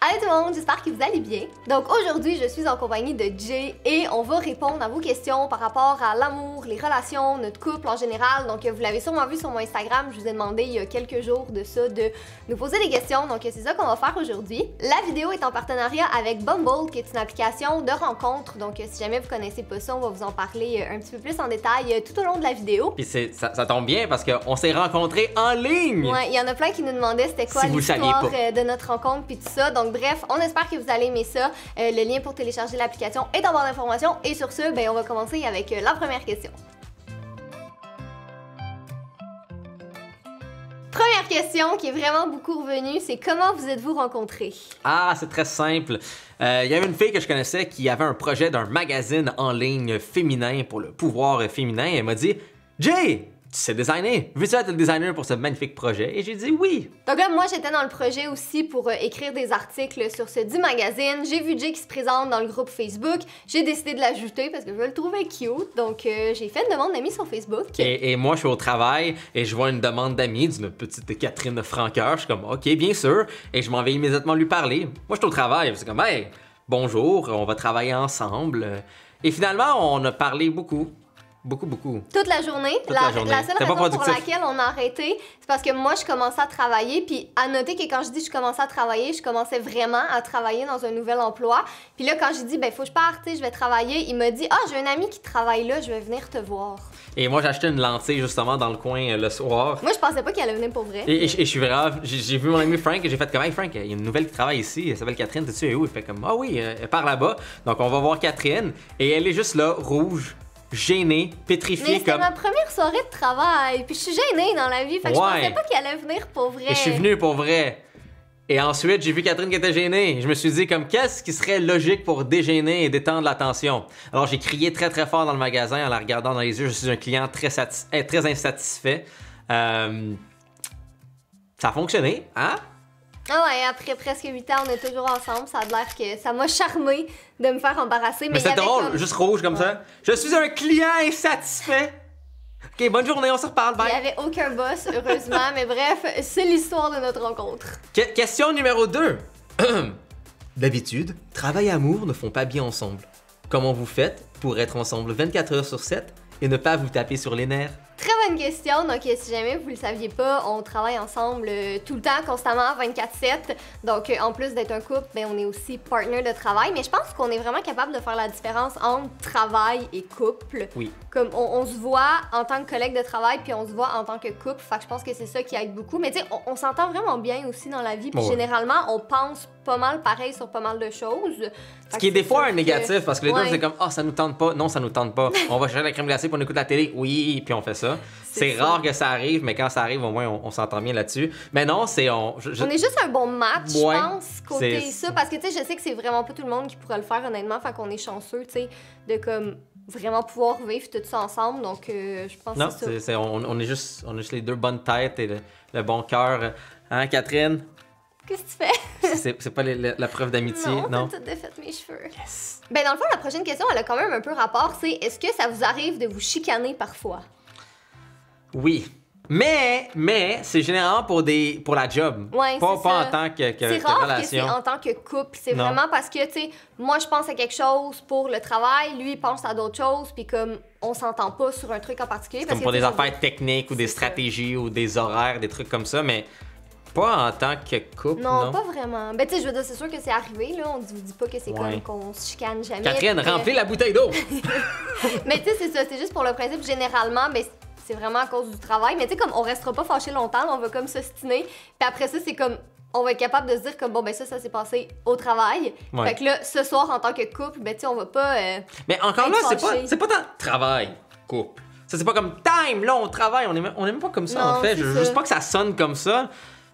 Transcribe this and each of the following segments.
Allô tout le monde, j'espère que vous allez bien. Donc aujourd'hui, je suis en compagnie de Jay et on va répondre à vos questions par rapport à l'amour, les relations, notre couple en général. Donc vous l'avez sûrement vu sur mon Instagram, je vous ai demandé il y a quelques jours de ça, de nous poser des questions. Donc c'est ça qu'on va faire aujourd'hui. La vidéo est en partenariat avec Bumble, qui est une application de rencontre. Donc si jamais vous connaissez pas ça, on va vous en parler un petit peu plus en détail tout au long de la vidéo. Puis ça tombe bien parce qu'on s'est rencontrés en ligne! Ouais, il y en a plein qui nous demandaient c'était quoi l'histoire de notre rencontre puis tout ça. Donc bref, on espère que vous allez aimer ça. Le lien pour télécharger l'application est en barre d'informations. Et sur ce, ben, on va commencer avec la première question. Première question qui est vraiment beaucoup revenue, c'est comment vous êtes-vous rencontrés? Ah, c'est très simple. Il y avait une fille que je connaissais qui avait un projet d'un magazine en ligne féminin pour le pouvoir féminin. Elle m'a dit « Jay! Tu sais designer. Veux-tu être le designer pour ce magnifique projet? » Et j'ai dit oui. Donc là, moi, j'étais dans le projet aussi pour écrire des articles sur ce dit magazine. J'ai vu Jay qui se présente dans le groupe Facebook. J'ai décidé de l'ajouter parce que je le trouvais cute. Donc, j'ai fait une demande d'amis sur Facebook. Et moi, je suis au travail et je vois une demande d'amis d'une petite Catherine Franqueur. Je suis comme, OK, bien sûr. Et je m'en vais immédiatement lui parler. Moi, je suis au travail. C'est comme, hey, bonjour, on va travailler ensemble. Et finalement, on a parlé beaucoup. Beaucoup. Toute la journée. La seule raison pour laquelle on a arrêté, c'est parce que moi, je commençais à travailler. Puis à noter que quand je dis je commençais à travailler, je commençais vraiment à travailler dans un nouvel emploi. Puis là, quand j'ai dit, ben, faut que je parte, je vais travailler, il m'a dit, ah, j'ai un ami qui travaille là, je vais venir te voir. Et moi, j'ai acheté une lentille justement dans le coin le soir. Moi, je pensais pas qu'elle allait venir pour vrai. Et je suis vraiment. J'ai vu mon ami Frank et j'ai fait comme, hey Frank, il y a une nouvelle qui travaille ici, elle s'appelle Catherine, t'es-tu et où? Il fait comme, ah oui, elle part là-bas. Donc on va voir Catherine. Et elle est juste là, rouge. Gênée, pétrifiée. Mais c'était ma première soirée de travail, puis je suis gênée dans la vie, fait que je pensais pas qu'elle allait venir pour vrai. Et je suis venu pour vrai. Et ensuite, j'ai vu Catherine qui était gênée. Je me suis dit comme qu'est-ce qui serait logique pour dégêner et détendre la tension. Alors j'ai crié très très fort dans le magasin en la regardant dans les yeux. Je suis un client très insatisfait. Ça a fonctionné, hein? Ah ouais, après presque 8 ans, on est toujours ensemble. Ça a l'air que ça m'a charmé de me faire embarrasser. Mais c'est drôle, comme... juste rouge comme ça. Je suis un client insatisfait. Ok, bonne journée, on se reparle, bye. Il n'y avait aucun boss, heureusement. Mais bref, c'est l'histoire de notre rencontre. Question numéro 2. D'habitude, travail et amour ne font pas bien ensemble. Comment vous faites pour être ensemble 24 heures sur 7 et ne pas vous taper sur les nerfs? Très bonne question. Donc, si jamais vous le saviez pas, on travaille ensemble tout le temps, constamment, 24/7. Donc, en plus d'être un couple, ben, on est aussi partner de travail. Mais je pense qu'on est vraiment capable de faire la différence entre travail et couple. Oui. Comme on se voit en tant que collègue de travail, puis on se voit en tant que couple. Fait que je pense que c'est ça qui aide beaucoup. Mais tu sais, on s'entend vraiment bien aussi dans la vie. Puis généralement, on pense pas mal pareil sur pas mal de choses. Ce qui est des fois un négatif, parce que les deux, c'est comme, ah, ça nous tente pas. Non, ça nous tente pas. On va chercher la crème glacée, puis on écoute la télé. Oui, puis on fait ça. C'est rare que ça arrive, mais quand ça arrive, au moins, on s'entend bien là-dessus. Mais non, c'est... On est juste un bon match, je pense, côté ça. Parce que, tu sais, je sais que c'est vraiment pas tout le monde qui pourrait le faire, honnêtement. Fait qu'on est chanceux, tu sais, de, comme, vraiment pouvoir vivre tout ça ensemble. Donc, je pense que c'est ça. On est juste les deux bonnes têtes et le bon cœur. Hein, Catherine? Qu'est-ce que tu fais? C'est pas la preuve d'amitié, non? T'as tout défait mes cheveux. Yes! Ben, dans le fond, la prochaine question, elle a quand même un peu rapport. C'est, est-ce que ça vous arrive de vous chicaner parfois? Oui. Mais c'est généralement pour la job. Ouais, pas en tant que relation. C'est rare que c'est en tant que couple. C'est vraiment parce que, tu sais, moi, je pense à quelque chose pour le travail, lui, il pense à d'autres choses, puis comme on s'entend pas sur un truc en particulier. Comme pour des affaires techniques ou des stratégies ou des horaires, des trucs comme ça, mais pas en tant que couple, non? Pas vraiment. Ben, tu sais, je veux dire, c'est sûr que c'est arrivé, là. On vous dit pas que c'est comme qu'on se chicane jamais. Catherine, remplis la bouteille d'eau! Mais tu sais, c'est ça. C'est juste pour le principe, généralement, ben, c'est vraiment à cause du travail. Mais tu sais, comme on restera pas fâché longtemps, là, on va comme s'ostiner. Puis après ça, c'est comme, on va être capable de se dire comme, bon, ben ça s'est passé au travail. Fait que là, ce soir, en tant que couple, ben tu sais, on va pas. Mais encore là, c'est pas tant travail, couple. Ça, c'est pas comme time, là, on travaille. On est même pas comme ça, en fait. Je veux juste pas que ça sonne comme ça.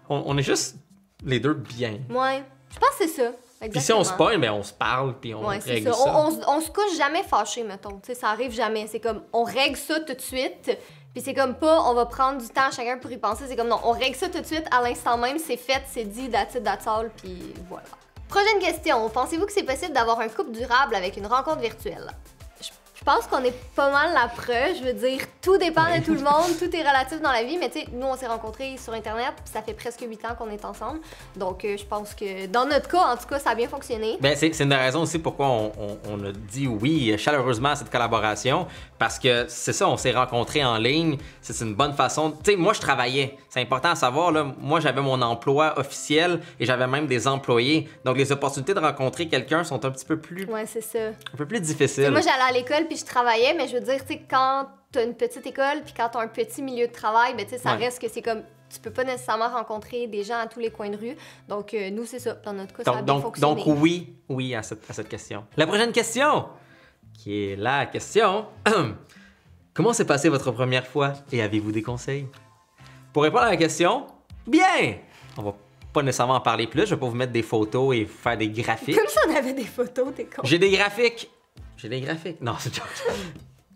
On est juste les deux bien. Ouais, je pense que c'est ça. Exactement. Puis si on se pogne, ben on se parle, puis on règle ça. On se couche jamais fâché, mettons. T'sais, ça arrive jamais. C'est comme, on règle ça tout de suite. Puis c'est comme pas, on va prendre du temps chacun pour y penser. C'est comme, non, on règle ça tout de suite à l'instant même. C'est fait, c'est dit, that's it, that's all, puis voilà. Prochaine question. Pensez-vous que c'est possible d'avoir un couple durable avec une rencontre virtuelle? Je pense qu'on est pas mal la preuve. Je veux dire, tout dépend de tout le monde, tout est relatif dans la vie, mais tu sais, nous, on s'est rencontrés sur Internet, puis ça fait presque 8 ans qu'on est ensemble. Donc, je pense que dans notre cas, en tout cas, ça a bien fonctionné. Ben, c'est une des raisons aussi pourquoi on a dit oui chaleureusement à cette collaboration, parce que c'est ça, on s'est rencontrés en ligne, c'est une bonne façon. Tu sais, moi, je travaillais. C'est important à savoir, là, moi, j'avais mon emploi officiel et j'avais même des employés. Donc, les opportunités de rencontrer quelqu'un sont un petit peu plus... Ouais, c'est ça. Un peu plus difficiles. T'sais, moi, j'allais à l'école puis je travaillais, mais je veux dire, tu sais, quand t'as une petite école puis quand t'as un petit milieu de travail, ben, tu sais, ça reste que c'est comme... Tu peux pas nécessairement rencontrer des gens à tous les coins de rue. Donc, nous, c'est ça. Dans notre cas, ça a bien fonctionné. Donc, oui à cette question. La prochaine question, qui est la question... Comment s'est passée votre première fois et avez-vous des conseils? Pour répondre à la question, bien! On va pas nécessairement en parler plus, je vais pas vous mettre des photos et faire des graphiques. Comme si on avait des photos, t'es con. J'ai des graphiques. Non, c'est joke.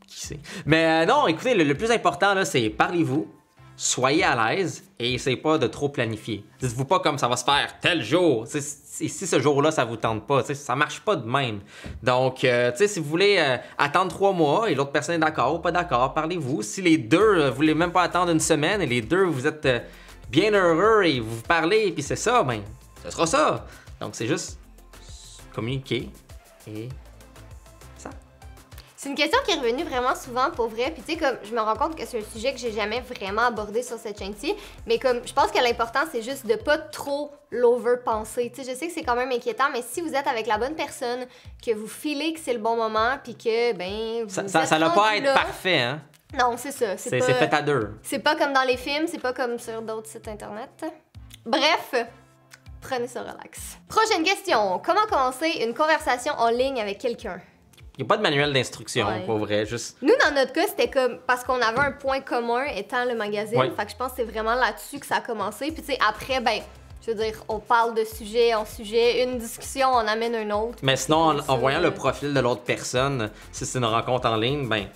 Qui sait? Mais non, écoutez, le plus important, là, c'est parlez-vous, soyez à l'aise et essayez pas de trop planifier. Dites-vous pas comme ça va se faire tel jour. Si ce jour-là, ça vous tente pas, ça marche pas de même. Donc, si vous voulez attendre 3 mois et l'autre personne est d'accord ou pas d'accord, parlez-vous. Si les deux, vous voulez même pas attendre une semaine et les deux, vous êtes bien heureux et vous parlez et puis c'est ça, ben, ce sera ça. Donc, c'est juste communiquer et ça. C'est une question qui est revenue vraiment souvent, pour vrai. Puis tu sais, comme je me rends compte que c'est un sujet que j'ai jamais vraiment abordé sur cette chaîne-ci. Mais comme je pense que l'important, c'est juste de pas trop l'overpenser. Tu sais, je sais que c'est quand même inquiétant, mais si vous êtes avec la bonne personne, que vous filez que c'est le bon moment, puis que, ben, vous ça n'a pas à être parfait, hein? Non, c'est ça. C'est fait à deux. C'est pas comme dans les films, c'est pas comme sur d'autres sites internet. Bref, prenez ça relax. Prochaine question. Comment commencer une conversation en ligne avec quelqu'un? Il n'y a pas de manuel d'instruction, pour vrai, juste... Nous, dans notre cas, c'était comme... Parce qu'on avait un point commun étant le magazine. Ouais. Fait que je pense que c'est vraiment là-dessus que ça a commencé. Puis tu sais, après, ben, je veux dire, on parle de sujet en sujet. Une discussion, on amène un autre. Mais sinon, en voyant le profil de l'autre personne, si c'est une rencontre en ligne, ben,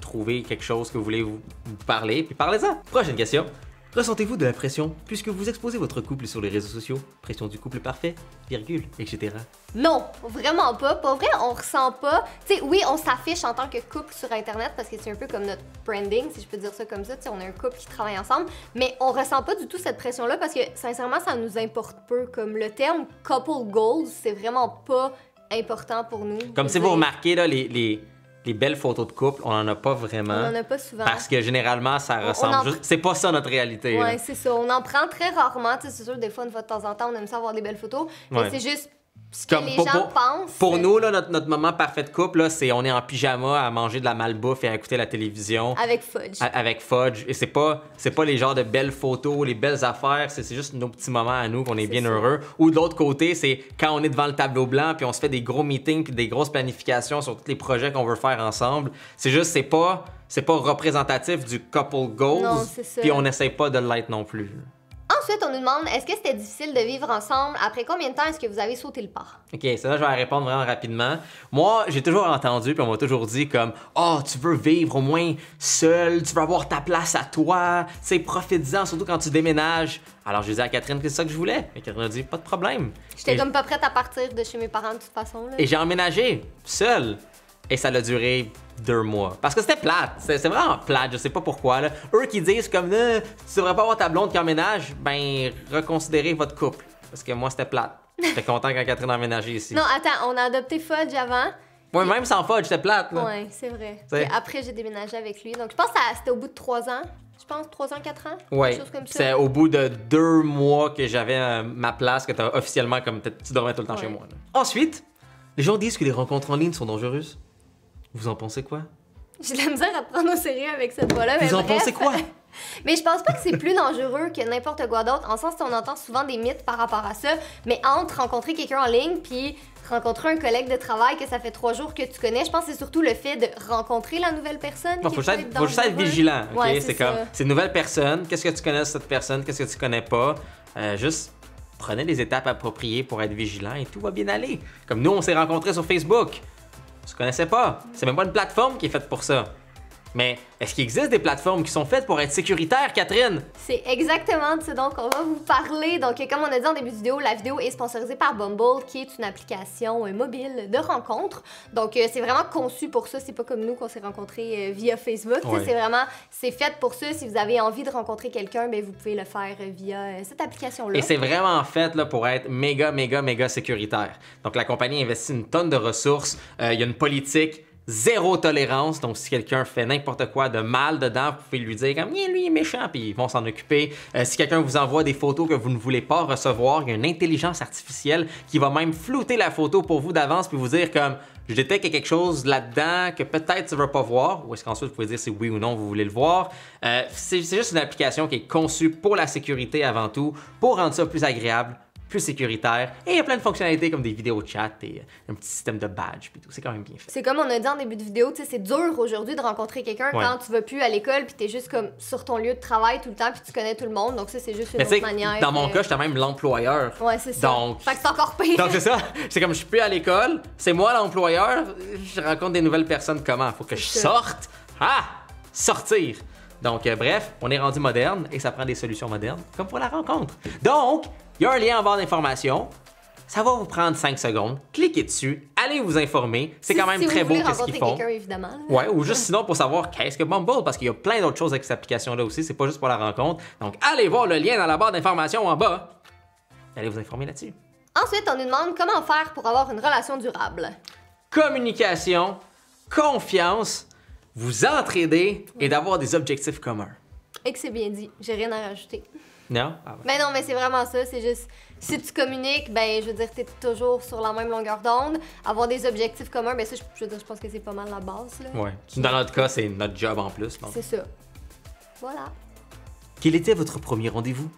trouvez quelque chose que vous voulez vous parler, puis parlez-en. Prochaine question. Ressentez-vous de la pression puisque vous exposez votre couple sur les réseaux sociaux? Pression du couple parfait, virgule, etc. Non, vraiment pas. Pour vrai, on ressent pas. Tu sais, oui, on s'affiche en tant que couple sur Internet parce que c'est un peu comme notre branding, si je peux dire ça comme ça. Tu sais, on est un couple qui travaille ensemble, mais on ressent pas du tout cette pression-là parce que, sincèrement, ça nous importe peu. Comme le terme couple goals, c'est vraiment pas important pour nous. Comme si vous remarquez, là, les belles photos de couple, on en a pas vraiment. On en a pas souvent. Parce que généralement, ça ressemble juste... C'est pas ça notre réalité. Ouais, c'est ça. On en prend très rarement. Tu sais, c'est sûr, des fois, une fois de temps en temps, on aime ça avoir des belles photos. Mais c'est juste ce que les gens pensent. Pour nous, là, notre moment parfait de couple, là, c'est on est en pyjama à manger de la malbouffe et à écouter la télévision. Avec Fudge. Avec Fudge. Et c'est pas les genres de belles photos, les belles affaires. C'est juste nos petits moments à nous qu'on est bien heureux. Ou de l'autre côté, c'est quand on est devant le tableau blanc puis on se fait des gros meetings puis des grosses planifications sur tous les projets qu'on veut faire ensemble. C'est juste, c'est pas représentatif du couple goals. Non, c'est ça. Puis on n'essaye pas de l'être non plus. Ensuite, on nous demande, est-ce que c'était difficile de vivre ensemble? Après combien de temps est-ce que vous avez sauté le pas? OK, ça là, je vais répondre vraiment rapidement. Moi, j'ai toujours entendu, puis on m'a toujours dit comme « Ah, tu veux vivre au moins seul, tu veux avoir ta place à toi, tu sais, profites-en, surtout quand tu déménages. » Alors, je dit à Catherine que c'est ça que je voulais. Et Catherine a dit « Pas de problème. » J'étais comme pas prête à partir de chez mes parents de toute façon. Là. Et j'ai emménagé, seul. Et ça a duré 2 mois. Parce que c'était plate. C'est vraiment plate, je sais pas pourquoi. Là. Eux qui disent comme tu devrais pas avoir ta blonde qui emménage, ben reconsidérez votre couple. Parce que moi, c'était plate. J'étais content quand Catherine a emménagé ici. Non, attends, on a adopté Fudge avant. Ouais, même sans Fudge, j'étais plate. Là. Ouais, c'est vrai. Et après, j'ai déménagé avec lui. Donc, je pense que c'était au bout de 3 ans. Je pense 3 ans, 4 ans. Ouais. Quelque chose comme ça. C'est au bout de 2 mois que j'avais ma place, que t'as officiellement comme tu dormais tout le temps chez moi. Là. Ensuite, les gens disent que les rencontres en ligne sont dangereuses. Vous en pensez quoi? J'ai de la misère à te prendre au sérieux avec cette voix-là. Vous en pensez quoi? Mais je pense pas que c'est plus dangereux que n'importe quoi d'autre. En sens, on entend souvent des mythes par rapport à ça. Mais entre rencontrer quelqu'un en ligne puis rencontrer un collègue de travail que ça fait 3 jours que tu connais, je pense que c'est surtout le fait de rencontrer la nouvelle personne. Il faut juste être vigilant. Okay? Ouais, c'est comme, c'est une nouvelle personne. Qu'est-ce que tu connais de cette personne? Qu'est-ce que tu connais pas? Juste prenez les étapes appropriées pour être vigilant et tout va bien aller. Comme nous, on s'est rencontrés sur Facebook. On se connaissait pas. C'est même pas une plateforme qui est faite pour ça. Mais est-ce qu'il existe des plateformes qui sont faites pour être sécuritaires, Catherine? C'est exactement de ce dont on va vous parler. Donc, comme on a dit en début de vidéo, la vidéo est sponsorisée par Bumble, qui est une application mobile de rencontre. Donc, c'est vraiment conçu pour ça. C'est pas comme nous qu'on s'est rencontrés via Facebook. Ouais. C'est fait pour ça. Si vous avez envie de rencontrer quelqu'un, ben, vous pouvez le faire via cette application-là. Et c'est vraiment fait là, pour être méga sécuritaire. Donc, la compagnie investit une tonne de ressources. Il y a une politique zéro tolérance. Donc, si quelqu'un fait n'importe quoi de mal dedans, vous pouvez lui dire comme lui il est méchant, puis ils vont s'en occuper. Si quelqu'un vous envoie des photos que vous ne voulez pas recevoir, il y a une intelligence artificielle qui va même flouter la photo pour vous d'avance, puis vous dire comme je détecte qu'il y a quelque chose là-dedans que peut-être tu ne veux pas voir, ou est-ce qu'ensuite vous pouvez dire si oui ou non vous voulez le voir. C'est juste une application qui est conçue pour la sécurité avant tout, pour rendre ça plus agréable, plus sécuritaire, et il y a plein de fonctionnalités comme des vidéos chat et un petit système de badge, puis tout, c'est quand même bien fait. C'est comme on a dit en début de vidéo, tu sais, c'est dur aujourd'hui de rencontrer quelqu'un quand tu vas plus à l'école, puis t'es juste comme sur ton lieu de travail tout le temps, puis tu connais tout le monde, donc ça c'est juste une autre manière. Dans mon cas, j'étais même l'employeur. Ouais, c'est ça. Donc, fait que c'est encore pire. Donc c'est ça, c'est comme je suis plus à l'école, c'est moi l'employeur, je rencontre des nouvelles personnes comment? Faut que je sorte. Sortir! Donc, bref, on est rendu moderne et ça prend des solutions modernes, comme pour la rencontre. Donc, il y a un lien en barre d'information. Ça va vous prendre 5 secondes. Cliquez dessus, allez vous informer. C'est quand même très beau qu'est-ce qu'ils font. Évidemment. Ouais, ou juste sinon pour savoir qu'est-ce que Bumble, parce qu'il y a plein d'autres choses avec cette application-là aussi. C'est pas juste pour la rencontre. Donc, allez voir le lien dans la barre d'information en bas. Allez vous informer là-dessus. Ensuite, on nous demande comment faire pour avoir une relation durable. Communication, confiance, vous entraider et d'avoir des objectifs communs. Et que c'est bien dit, j'ai rien à rajouter. Non? Mais non, mais c'est vraiment ça, c'est juste, si tu communiques, ben, je veux dire, t'es toujours sur la même longueur d'onde. Avoir des objectifs communs, ben ça, je veux dire, je pense que c'est pas mal la base, là. Ouais. Dans notre cas, c'est notre job en plus. C'est ça. Voilà. Quel était votre premier rendez-vous?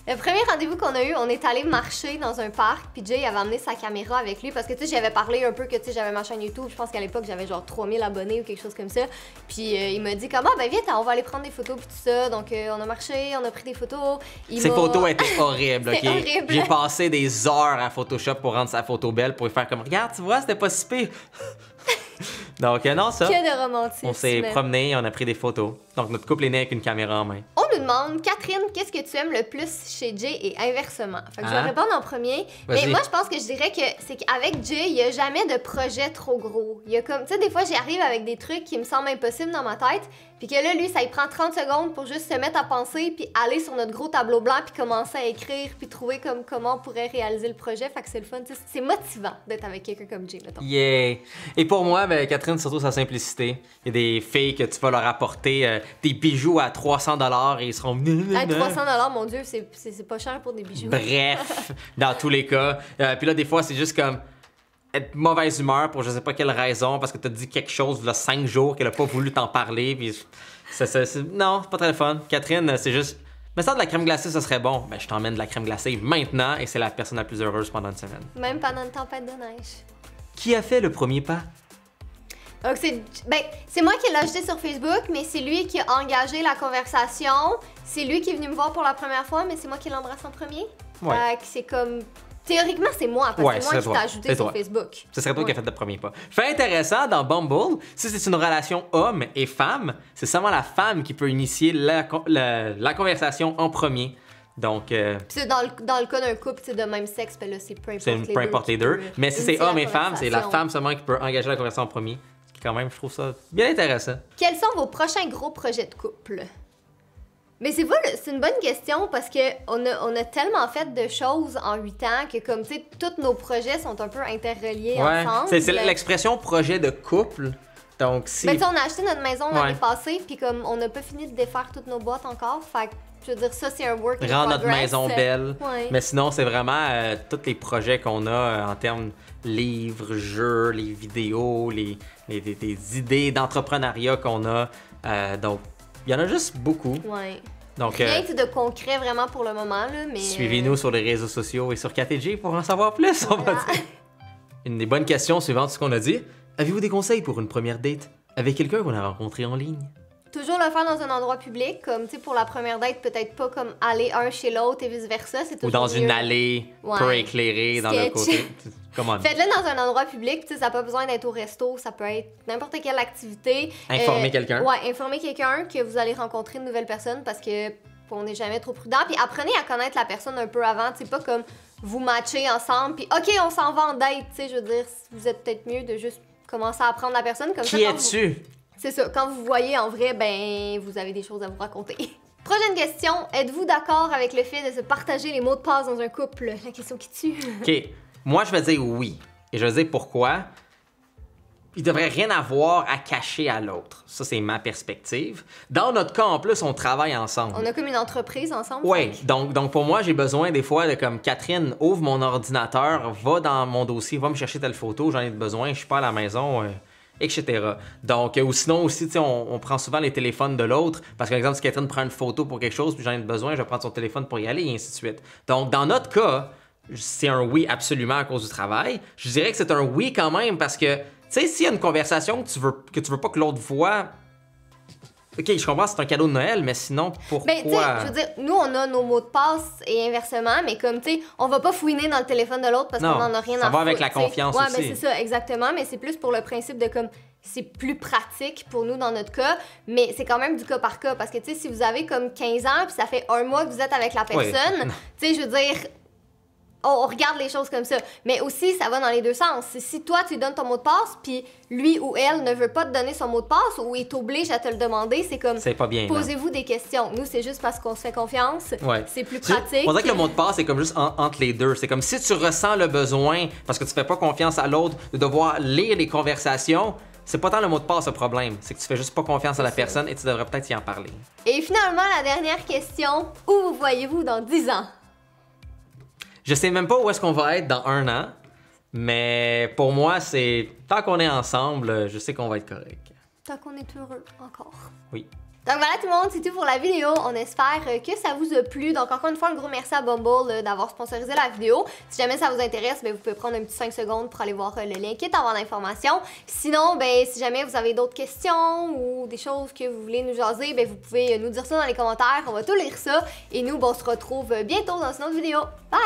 Le premier rendez-vous qu'on a eu, on est allé marcher dans un parc, puis Jay avait amené sa caméra avec lui parce que tu sais, j'avais parlé un peu que tu sais, j'avais ma chaîne YouTube, je pense qu'à l'époque j'avais genre 3000 abonnés ou quelque chose comme ça. Puis il m'a dit comment ben vite, on va aller prendre des photos puis tout ça. Donc on a marché, on a pris des photos. Ces photos étaient horribles, OK? Horrible. J'ai passé des heures à Photoshop pour rendre sa photo belle pour lui faire comme regarde, tu vois, c'était pas si pire. Donc non, ça. Que de romantisme. On s'est promené, on a pris des photos. Donc notre couple est né avec une caméra en main. On nous demande, Catherine, qu'est-ce que tu aimes le plus chez Jay et inversement? Fait que je vais répondre en premier. Mais moi, je pense que je dirais que c'est qu'avec Jay, il n'y a jamais de projet trop gros. Il y a comme, tu sais, des fois, j'arrive avec des trucs qui me semblent impossibles dans ma tête. Puis que là, lui, ça lui prend 30 secondes pour juste se mettre à penser, puis aller sur notre gros tableau blanc, puis commencer à écrire, puis trouver comme comment on pourrait réaliser le projet. Fait que c'est le fun. C'est motivant d'être avec quelqu'un comme Jay, mettons. Yeah! Et pour moi, ben, Catherine, surtout sa simplicité. Il y a des filles que tu vas leur apporter des bijoux à 300$ et ils seront... À 300$, mon Dieu, c'est pas cher pour des bijoux. Bref, dans tous les cas. Puis là, des fois, c'est juste comme être mauvaise humeur pour je sais pas quelle raison, parce que t'as dit quelque chose il y a 5 jours qu'elle a pas voulu t'en parler. Puis non, c'est pas très fun. Catherine, c'est juste... Mais ça, de la crème glacée, ça serait bon. Ben, je t'emmène de la crème glacée maintenant et c'est la personne la plus heureuse pendant une semaine. Même pendant une tempête de neige. Qui a fait le premier pas? Donc c'est moi qui l'ai ajouté sur Facebook, mais c'est lui qui a engagé la conversation. C'est lui qui est venu me voir pour la première fois, mais c'est moi qui l'embrasse en premier. Ouais. Fait que c'est comme... Théoriquement, c'est moi, parce que c'est moi qui t'ai ajouté sur Facebook. Ce serait toi qui a fait le premier pas. Fait intéressant, dans Bumble, si c'est une relation homme et femme, c'est seulement la femme qui peut initier la conversation en premier. Donc... Puis dans le cas d'un couple de même sexe, ben là, c'est peu importe les deux. Mais si c'est homme et femme, c'est la femme seulement qui peut engager la conversation en premier. Ce qui quand même, je trouve ça bien intéressant. Quels sont vos prochains gros projets de couple? Mais c'est une bonne question parce que on a tellement fait de choses en 8 ans que comme tu sais, tous nos projets sont un peu interreliés ensemble. C'est l'expression projet de couple. Donc si... Mais tu sais, on a acheté notre maison l'année passée, puis comme on n'a pas fini de défaire toutes nos boîtes encore, fait que je veux dire, ça c'est un work in progress. Rendre notre maison belle. Ouais. Mais sinon, c'est vraiment tous les projets qu'on a en termes livres, jeux, les vidéos, des idées d'entrepreneuriat qu'on a. Donc, il y en a juste beaucoup. Ouais. Donc, rien de concret vraiment pour le moment, là, mais... Suivez-nous sur les réseaux sociaux et sur KTG pour en savoir plus, on va dire. Une des bonnes questions suivantes ce qu'on a dit. Avez-vous des conseils pour une première date avec quelqu'un qu'on a rencontré en ligne? Toujours le faire dans un endroit public, comme, tu sais, pour la première date, peut-être pas comme aller un chez l'autre et vice-versa, c'est toujours ou dans mieux. une allée peu éclairée dans le côté. Come on. Faites-le dans un endroit public, tu sais, ça n'a pas besoin d'être au resto, ça peut être n'importe quelle activité. Informer quelqu'un. Ouais, informer quelqu'un que vous allez rencontrer une nouvelle personne parce que on n'est jamais trop prudent. Puis apprenez à connaître la personne un peu avant, tu sais, pas comme vous matcher ensemble, puis OK, on s'en va en date, tu sais, je veux dire, vous êtes peut-être mieux de juste commencer à apprendre la personne comme ça. Qui es-tu? C'est ça, quand vous voyez en vrai, ben, vous avez des choses à vous raconter. Prochaine question, êtes-vous d'accord avec le fait de se partager les mots de passe dans un couple? La question qui tue. OK. Moi, je vais dire oui. Et je vais dire pourquoi. Il devrait rien avoir à cacher à l'autre. Ça, c'est ma perspective. Dans notre cas, en plus, on travaille ensemble. On a comme une entreprise ensemble. Oui, donc pour moi, j'ai besoin des fois de comme Catherine, ouvre mon ordinateur, va dans mon dossier, va me chercher telle photo, j'en ai besoin, je suis pas à la maison, etc. Donc, ou sinon aussi, tu sais, on prend souvent les téléphones de l'autre, parce que, par exemple, si Catherine prend une photo pour quelque chose, puis j'en ai besoin, je vais prendre son téléphone pour y aller, et ainsi de suite. Donc, dans notre cas, c'est un oui absolument à cause du travail. Je dirais que c'est un oui quand même, parce que, tu sais, s'il y a une conversation que tu veux pas que l'autre voit, OK, je comprends, c'est un cadeau de Noël, mais sinon, pourquoi? Ben, tu sais, je veux dire, nous, on a nos mots de passe et inversement, mais comme, tu sais, on va pas fouiner dans le téléphone de l'autre parce qu'on en a rien à foutre. Ça va avec la t'sais. confiance ouais, aussi. Ouais, mais c'est ça, exactement, mais c'est plus pour le principe de comme, c'est plus pratique pour nous dans notre cas, mais c'est quand même du cas par cas parce que, tu sais, si vous avez comme 15 ans puis ça fait un mois que vous êtes avec la personne, tu sais, je veux dire... On regarde les choses comme ça. Mais aussi, ça va dans les deux sens. Si toi, tu lui donnes ton mot de passe, puis lui ou elle ne veut pas te donner son mot de passe ou il t'oblige à te le demander, c'est comme... C'est pas bien. Posez-vous des questions. Nous, c'est juste parce qu'on se fait confiance. Ouais. C'est plus pratique. On dirait que le mot de passe, c'est comme juste entre les deux. C'est comme si tu ressens le besoin, parce que tu fais pas confiance à l'autre, de devoir lire les conversations. C'est pas tant le mot de passe le problème, c'est que tu fais juste pas confiance à la personne et tu devrais peut-être y en parler. Et finalement, la dernière question. Où vous voyez-vous dans 10 ans? Je sais même pas où est-ce qu'on va être dans 1 an, mais pour moi, c'est tant qu'on est ensemble, je sais qu'on va être correct. Tant qu'on est heureux, encore. Oui. Donc voilà tout le monde, c'est tout pour la vidéo. On espère que ça vous a plu. Donc encore une fois, un gros merci à Bumble d'avoir sponsorisé la vidéo. Si jamais ça vous intéresse, ben, vous pouvez prendre un petit 5 secondes pour aller voir le lien qui est en barre d'informations. Sinon, ben, si jamais vous avez d'autres questions ou des choses que vous voulez nous jaser, ben, vous pouvez nous dire ça dans les commentaires. On va tout lire ça. Et nous, ben, on se retrouve bientôt dans une autre vidéo. Bye!